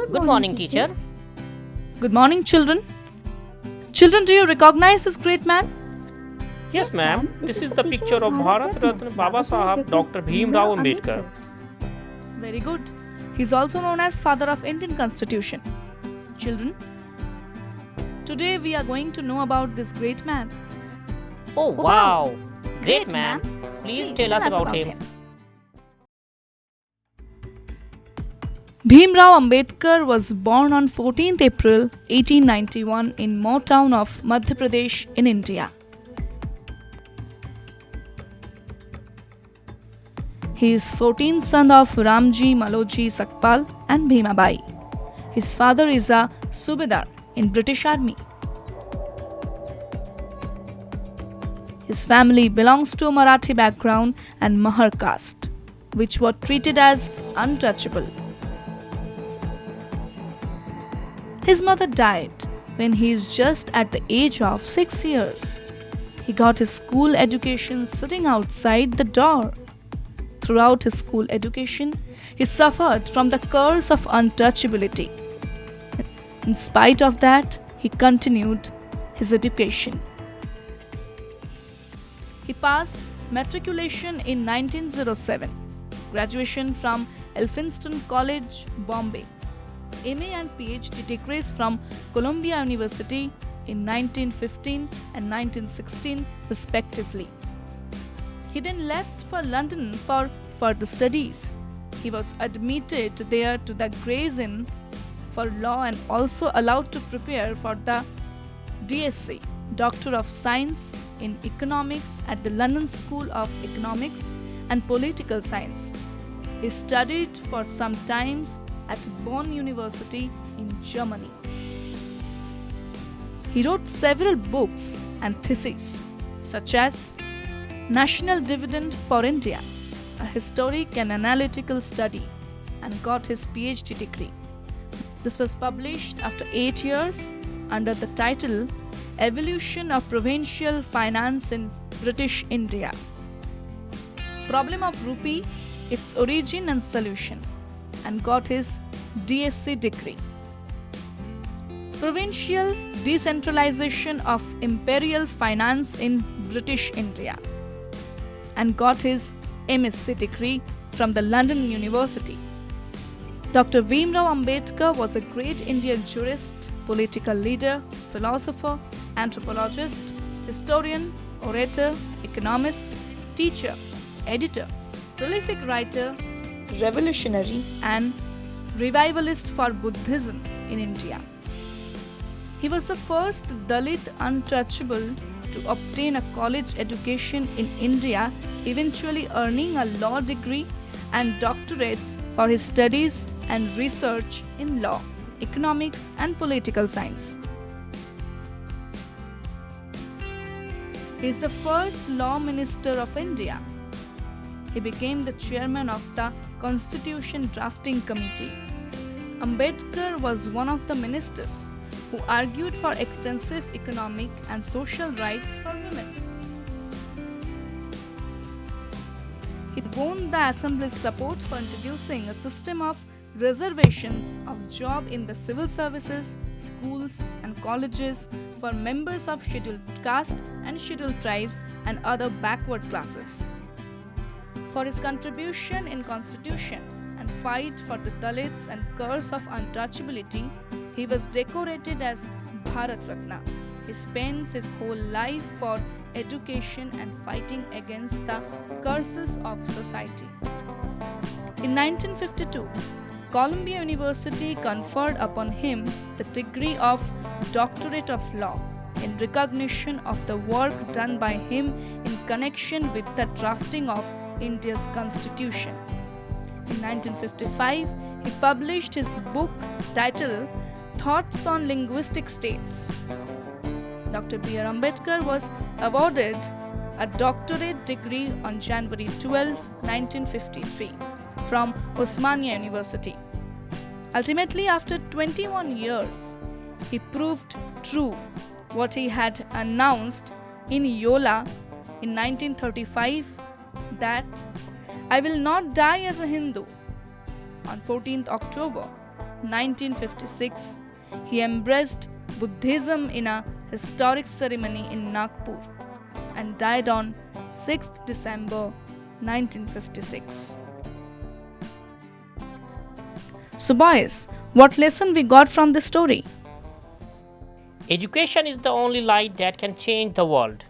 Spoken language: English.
Good morning, teacher. Good morning, children. Children, do you recognize this great man? Yes, ma'am. This is the picture of Bharat Ratna Babasaheb Dr. Bhim Rao Ambedkar. Very good. He is also known as Father of Indian Constitution. Children, today we are going to know about this great man. Oh, wow. Great man. Please tell us about him. Bhim Rao Ambedkar was born on 14th April 1891 in Mhow town of Madhya Pradesh in India. He is 14th son of Ramji Maloji Sakpal and Bhimabai. His father is a Subedar in British Army. His family belongs to a Marathi background and Mahar caste, which were treated as untouchable. His mother died when he is just at the age of 6 years. He got his school education sitting outside the door. Throughout his school education, he suffered from the curse of untouchability. In spite of that, he continued his education. He passed matriculation in 1907, graduation from Elphinstone College, Bombay, MA and PhD degrees from Columbia University in 1915 and 1916 respectively. He then left for London for further studies. He was admitted there to the Gray's Inn for law and also allowed to prepare for the DSc, Doctor of Science in Economics at the London School of Economics and Political Science. He studied for some time at Bonn University in Germany. He wrote several books and theses, such as National Dividend for India, a historic and analytical study, and got his PhD degree. This was published after 8 years under the title Evolution of Provincial Finance in British India. Problem of Rupee, its origin and solution, and got his DSc degree. Provincial Decentralization of Imperial Finance in British India, and got his MSc degree from the London University. Dr. Bhimrao Ambedkar was a great Indian jurist, political leader, philosopher, anthropologist, historian, orator, economist, teacher, editor, prolific writer, revolutionary, and revivalist for Buddhism in India. He was the first Dalit untouchable to obtain a college education in India, eventually earning a law degree and doctorates for his studies and research in law, economics, and political science. He is the first law minister of India. He became the chairman of the Constitution Drafting Committee. Ambedkar was one of the ministers who argued for extensive economic and social rights for women. He won the Assembly's support for introducing a system of reservations of job in the civil services, schools, and colleges for members of scheduled caste and scheduled tribes and other backward classes. For his contribution in Constitution and fight for the Dalits and curse of untouchability, he was decorated as Bharat Ratna. He spends his whole life for education and fighting against the curses of society. In 1952, Columbia University conferred upon him the degree of Doctorate of Law in recognition of the work done by him in connection with the drafting of India's Constitution. In 1955, he published his book titled Thoughts on Linguistic States. Dr. B. R. Ambedkar was awarded a doctorate degree on January 12, 1953 from Osmania University. Ultimately, after 21 years, he proved true what he had announced in Yola in 1935, that I will not die as a Hindu. On 14th October 1956, he embraced Buddhism in a historic ceremony in Nagpur and died on 6th December 1956. So boys, what lesson we got from this story? Education is the only light that can change the world.